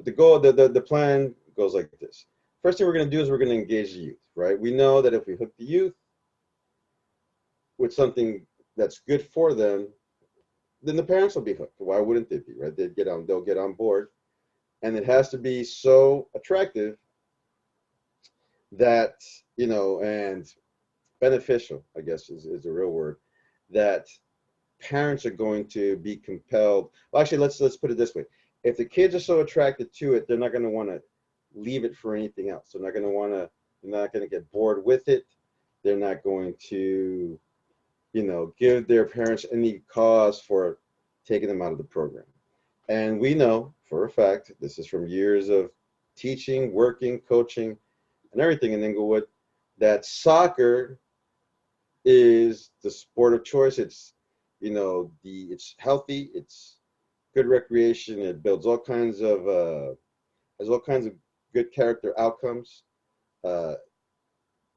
But the plan goes like this. First thing we're going to do is we're going to engage the youth, right? We know that if we hook the youth with something that's good for them, then the parents will be hooked. Why wouldn't they be, right? They'll get on board, and it has to be so attractive that, and beneficial, I guess is the real word, that parents are going to be compelled. Well, actually, let's put it this way: if the kids are so attracted to it, they're not going to want to leave it for anything else. They're not going to want to. They're not going to get bored with it. They're not going to, give their parents any cause for taking them out of the program. And we know for a fact, this is from years of teaching, working, coaching, and everything in Inglewood, that soccer is the sport of choice. It's, it's healthy, it's good recreation, it builds all kinds of, has all kinds of good character outcomes. Uh,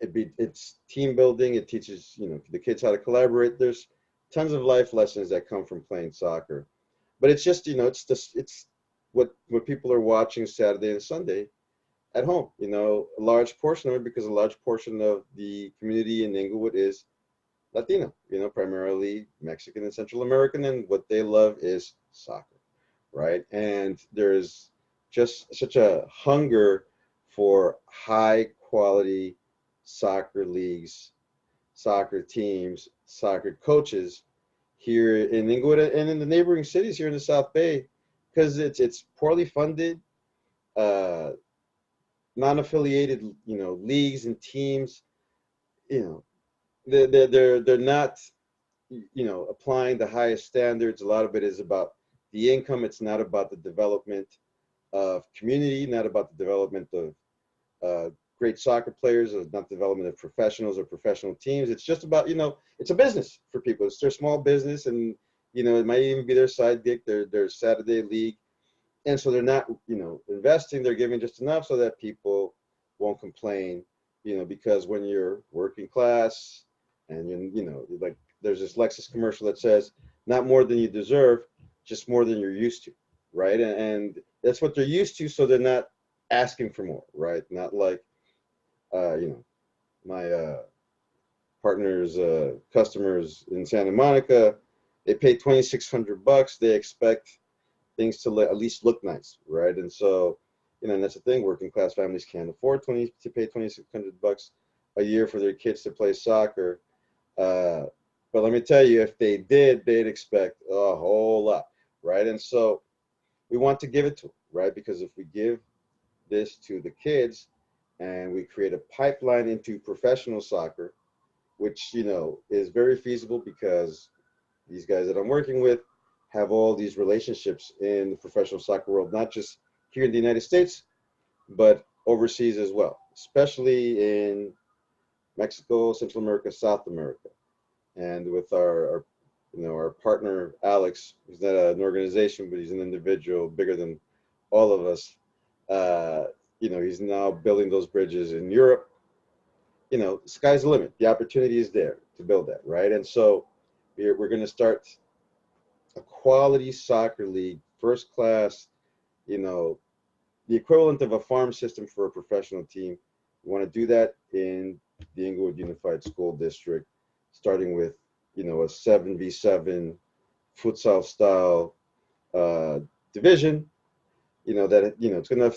it's team building. It teaches, the kids how to collaborate. There's tons of life lessons that come from playing soccer. But it's just, it's what people are watching Saturday and Sunday at home. A large portion of it, because a large portion of the community in Inglewood is Latino, primarily Mexican and Central American, and what they love is soccer, right? And there's just such a hunger for high quality soccer leagues, soccer teams, soccer coaches here in Inglewood and in the neighboring cities here in the South Bay, because it's poorly funded, uh, non-affiliated, leagues and teams. You know, they're not, applying the highest standards. A lot of it is about the income. It's not about the development of community, not about the development of great soccer players, or not development of professionals or professional teams. It's just about, it's a business for people. It's their small business, and it might even be their side gig, their Saturday league, and so they're not, investing. They're giving just enough so that people won't complain, because when you're working class and like there's this Lexus commercial that says, "Not more than you deserve, just more than you're used to," right? And that's what they're used to, so they're not asking for more, right? Not like, my partner's customers in Santa Monica, they pay $2,600. They expect things to at least look nice, right? And so, and that's the thing. Working class families can't afford to pay $2,600 a year for their kids to play soccer. But let me tell you, if they did, they'd expect a whole lot, right? And so we want to give it to them, right? Because if we give this to the kids and we create a pipeline into professional soccer, which, is very feasible, because these guys that I'm working with have all these relationships in the professional soccer world, not just here in the United States, but overseas as well, especially in Mexico, Central America, South America. And with our partner, Alex, he's not an organization, but he's an individual bigger than all of us. He's now building those bridges in Europe. Sky's the limit. The opportunity is there to build that, right? And so we're going to start a quality soccer league, first class, the equivalent of a farm system for a professional team. We want to do that in the Inglewood Unified School District, starting with, a 7v7 futsal style division, it's going to,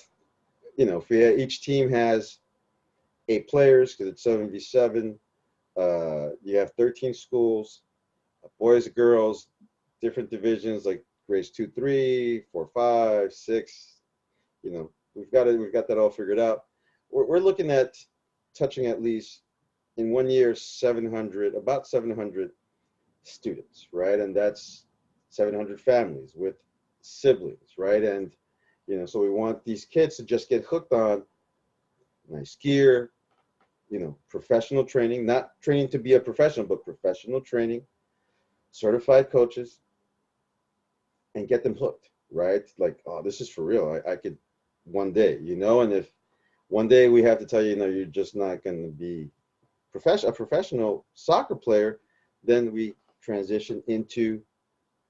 if each team has 8 players, because it's 7v7, you have 13 schools, boys, girls, different divisions like grades 2, 3, 4, 5, 6. We've got that all figured out. We're looking at touching at least in 1 year about 700 students, right? And that's 700 families with siblings, right? And so we want these kids to just get hooked on nice gear, professional training, not training to be a professional, but professional training, certified coaches, and get them hooked, right? Like, oh, this is for real. I could one day, and if one day we have to tell you, you're just not going to be a professional soccer player, then we transition into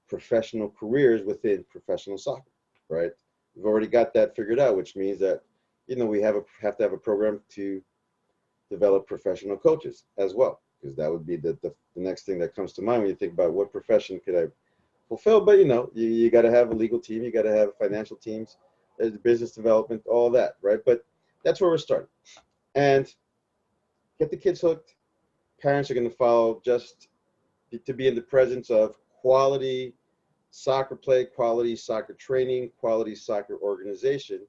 professional careers within professional soccer, right? We've already got that figured out, which means that, we have to have a program to develop professional coaches as well, because that would be the next thing that comes to mind when you think about what profession could I fulfill. But you got to have a legal team, you got to have financial teams, there's business development, all that, right? But that's where we're starting, and get the kids hooked. Parents are going to follow, just to be in the presence of quality soccer play, quality soccer training, quality soccer organization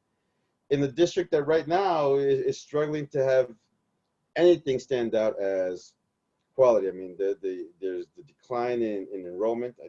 in the district that right now is struggling to have anything stand out as quality. I mean, there's the decline in enrollment. I think